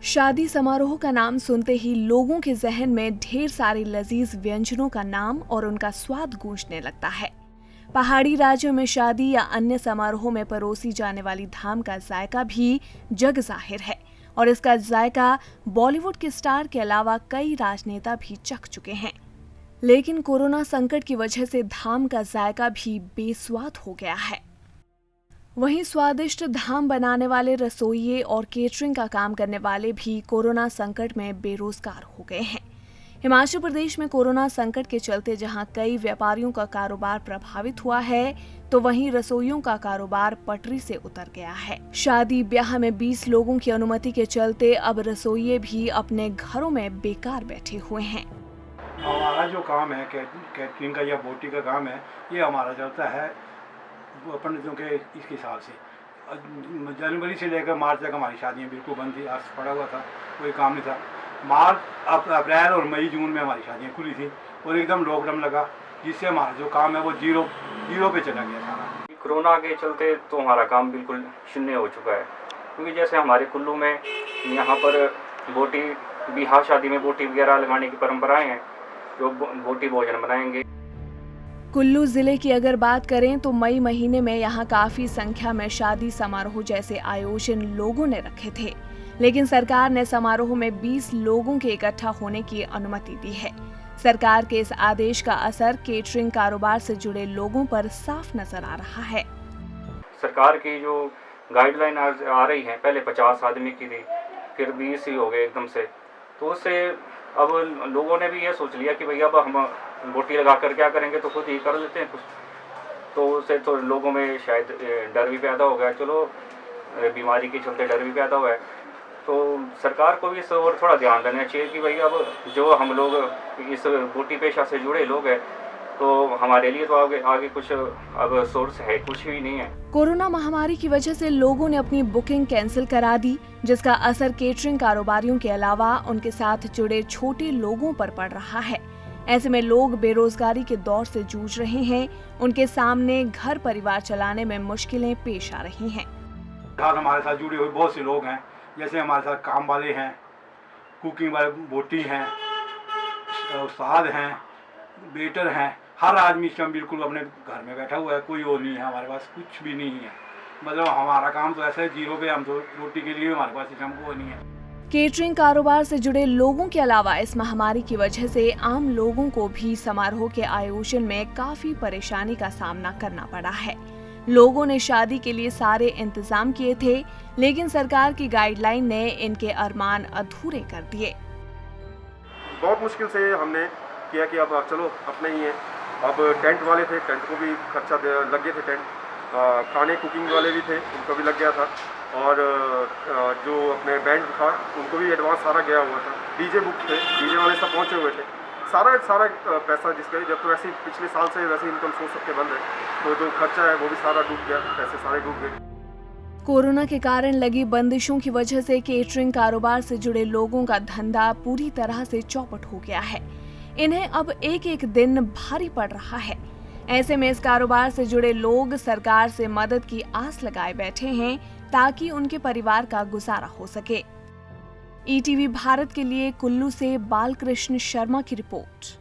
शादी समारोह का नाम सुनते ही लोगों के जहन में ढेर सारे लजीज व्यंजनों का नाम और उनका स्वाद गूंजने लगता है। पहाड़ी राज्यों में शादी या अन्य समारोह में परोसी जाने वाली धाम का जायका भी जग जाहिर है और इसका जायका बॉलीवुड के स्टार के अलावा कई राजनेता भी चख चुके हैं। लेकिन कोरोना संकट की वजह से धाम का जायका भी बेस्वाद हो गया है। वहीं स्वादिष्ट धाम बनाने वाले रसोइये और केटरिंग का काम करने वाले भी कोरोना संकट में बेरोजगार हो गए हैं। हिमाचल प्रदेश में कोरोना संकट के चलते जहां कई व्यापारियों का कारोबार प्रभावित हुआ है, तो वहीं रसोइयों का कारोबार पटरी से उतर गया है। शादी ब्याह में 20 लोगों की अनुमति के चलते अब रसोइये भी अपने घरों में बेकार बैठे हुए हैं। हमारा जो काम है कैटरिंग का या बोटी का काम है, ये हमारा चलता है पंडितों के इसके हिसाब से। जनवरी से लेकर मार्च तक हमारी शादियाँ बिल्कुल बंद थी, अर्थ पड़ा हुआ था, कोई काम नहीं था। मार्च अप्रैल और मई जून में हमारी शादियाँ खुली थी और एकदम लॉकडाउन लगा, जिससे हमारा जो काम है वो जीरो पे चला गया सारा। कोरोना के चलते तो हमारा काम बिल्कुल शून्य हो चुका है, क्योंकि जैसे हमारे कुल्लू में यहाँ पर बोटी बिहार शादी में बोटी वगैरह लगाने की परंपराएं हैं, जो बोटी भोजन बनाएंगे। कुल्लू जिले की अगर बात करें तो मई महीने में यहाँ काफी संख्या में शादी समारोह जैसे आयोजन लोगों ने रखे थे, लेकिन सरकार ने समारोह में 20 लोगों के इकट्ठा होने की अनुमति दी है। सरकार के इस आदेश का असर केटरिंग कारोबार से जुड़े लोगों पर साफ नजर आ रहा है। सरकार की जो गाइडलाइन आ रही है, पहले 50 आदमी की थी, फिर 20 ही हो गए एकदम से, तो उससे अब लोगों ने भी ये सोच लिया कि भैया अब हम बोटी लगा कर क्या करेंगे, तो खुद ही कर लेते हैं कुछ। तो उससे तो लोगों में शायद डर भी पैदा हो गया, चलो बीमारी के चलते डर भी पैदा हुआ है। तो सरकार को भी इस और थोड़ा ध्यान देना चाहिए कि भाई अब जो हम लोग इस बोटी पेशा से जुड़े लोग हैं, तो हमारे लिए तो आगे कुछ अब सोर्स है कुछ भी नहीं है। कोरोना महामारी की वजह से लोगों ने अपनी बुकिंग कैंसिल करा दी, जिसका असर केटरिंग कारोबारियों के अलावा उनके साथ जुड़े छोटे लोगों पर पड़ रहा है। ऐसे में लोग बेरोजगारी के दौर से जूझ रहे हैं, उनके सामने घर परिवार चलाने में मुश्किलें पेश आ रही हैं। हमारे साथ जुड़े हुए बहुत से लोग हैं, जैसे हमारे साथ काम वाले हैं, कुकिंग वाले बोटी हैं, उस्ताद हैं, वेटर हैं। हर आदमी इस टाइम बिल्कुल अपने घर में बैठा हुआ है, कोई और नहीं है, हमारे पास कुछ भी नहीं है। मतलब हमारा काम तो ऐसा है जीरो पे, हम तो रोटी के लिए हमारे पास इस टाइम कोई नहीं है। केटरिंग कारोबार से जुड़े लोगों के अलावा इस महामारी की वजह से आम लोगों को भी समारोह के आयोजन में काफी परेशानी का सामना करना पड़ा है। लोगों ने शादी के लिए सारे इंतजाम किए थे, लेकिन सरकार की गाइडलाइन ने इनके अरमान अधूरे कर दिए। बहुत मुश्किल से हमने किया कि अब चलो अपने ही है। अब टेंट वाले थे, टेंट को भी खर्चा लग गए थे, टेंट खाने कुकिंग वाले भी थे, उनको भी लग गया था, और जो अपने बैंड था उनको भी एडवांस सारा गया हुआ था। डीजे बुक थे, डीजे वाले सब पहुंचे हुए थे, सारा पैसा जिसका जब तो वैसे पिछले साल से वैसे इनकम सोर्स सबके बंद है, तो जो खर्चा है वो भी सारा डूब गया, पैसे सारे डूब गए। कोरोना के कारण लगी बंदिशों की वजह से केटरिंग कारोबार से जुड़े लोगों का धंधा पूरी तरह से चौपट हो गया है। इन्हें अब एक एक दिन भारी पड़ रहा है। ऐसे में इस कारोबार से जुड़े लोग सरकार से मदद की आस लगाए बैठे हैं, ताकि उनके परिवार का गुजारा हो सके। ईटीवी भारत के लिए कुल्लू से बालकृष्ण शर्मा की रिपोर्ट।